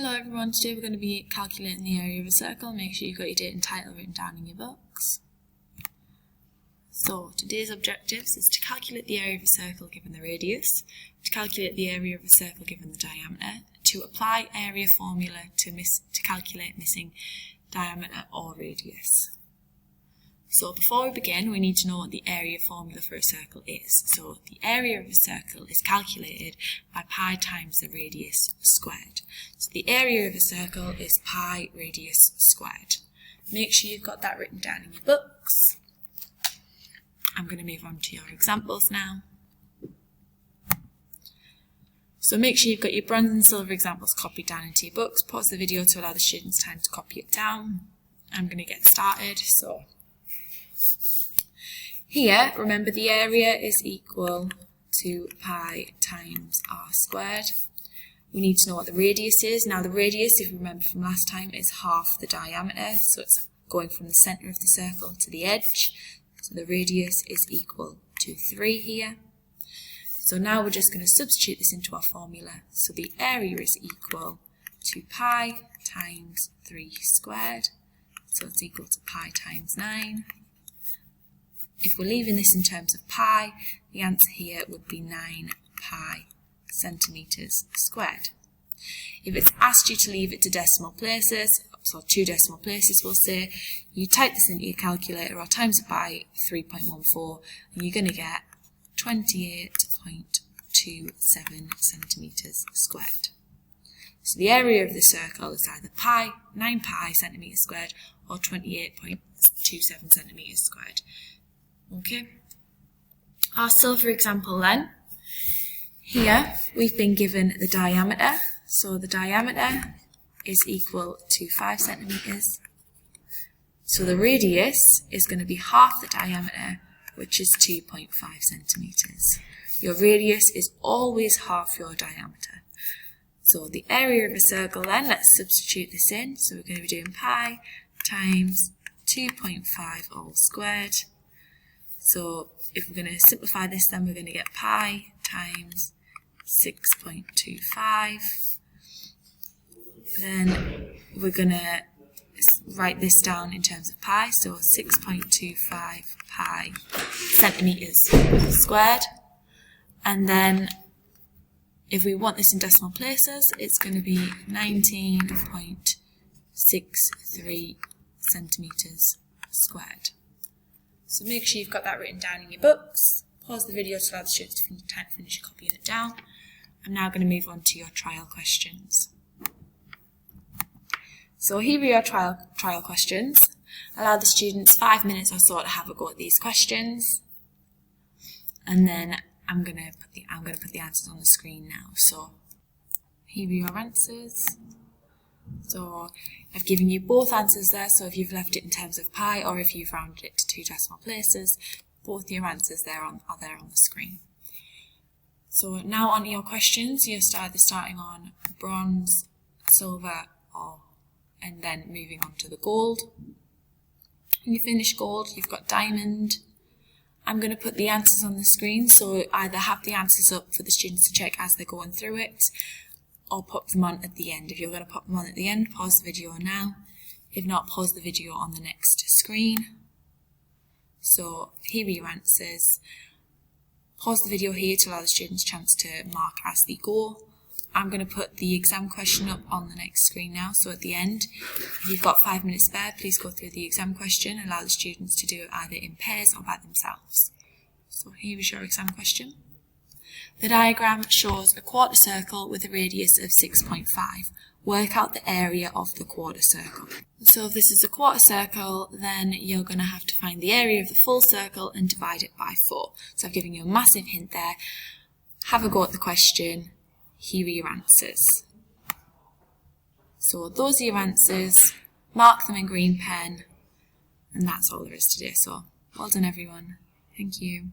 Hello everyone, today we're going to be calculating the area of a circle. Make sure you've got your date and title written down in your books. So today's objectives is to calculate the area of a circle given the radius, to calculate the area of a circle given the diameter, to apply area formula to calculate missing diameter or radius. So before we begin, we need to know what the area formula for a circle is. So the area of a circle is calculated by pi times the radius squared. So the area of a circle is pi radius squared. Make sure you've got that written down in your books. I'm going to move on to your examples now. So make sure you've got your bronze and silver examples copied down into your books. Pause the video to allow the students time to copy it down. I'm going to get started. So here, remember the area is equal to pi times r squared. We need to know what the radius is. Now the radius, if you remember from last time, is half the diameter. So it's going from the centre of the circle to the edge. So the radius is equal to 3 here. So now we're just going to substitute this into our formula. So the area is equal to pi times 3 squared. So it's equal to pi times 9. If we're leaving this in terms of pi, the answer here would be 9 pi centimetres squared. If it's asked you to leave it to decimal places, so 2 decimal places we'll say, you type this into your calculator or times it by 3.14 and you're going to get 28.27 centimetres squared. So the area of the circle is either 9 pi centimetres squared or 28.27 centimetres squared. Okay, our silver example then. Here we've been given the diameter, so the diameter is equal to 5 centimetres. So the radius is going to be half the diameter, which is 2.5 centimetres. Your radius is always half your diameter. So the area of a circle then, let's substitute this in. So we're going to be doing pi times 2.5 all squared. So if we're going to simplify this, then we're going to get pi times 6.25. Then we're going to write this down in terms of pi, so 6.25 pi centimetres squared. And then if we want this in decimal places, it's going to be 19.63 centimetres squared. So make sure you've got that written down in your books. Pause the video to allow the students to finish copying it down. I'm now going to move on to your trial questions. So here are your trial questions. Allow the students 5 minutes or so to have a go at these questions. And then I'm going to put the answers on the screen now. So here are your answers. So I've given you both answers there, so if you've left it in terms of pi or if you've rounded it to 2 decimal places, both your answers are there on the screen. So now on to your questions. You're either starting on bronze, silver, and then moving on to the gold. When you finish gold, you've got diamond. I'm going to put the answers on the screen, so either have the answers up for the students to check as they're going through it, or pop them on at the end. If you're going to pop them on at the end, pause the video now. If not, pause the video on the next screen. So here are your answers. Pause the video here to allow the students a chance to mark as they go. I'm going to put the exam question up on the next screen now, so at the end, if you've got 5 minutes spare, please go through the exam question, allow the students to do it either in pairs or by themselves. So here is your exam question. The diagram shows a quarter circle with a radius of 6.5. Work out the area of the quarter circle. So if this is a quarter circle, then you're going to have to find the area of the full circle and divide it by 4. So I've given you a massive hint there. Have a go at the question. Here are your answers. So those are your answers. Mark them in green pen. And that's all there is to do. So well done everyone. Thank you.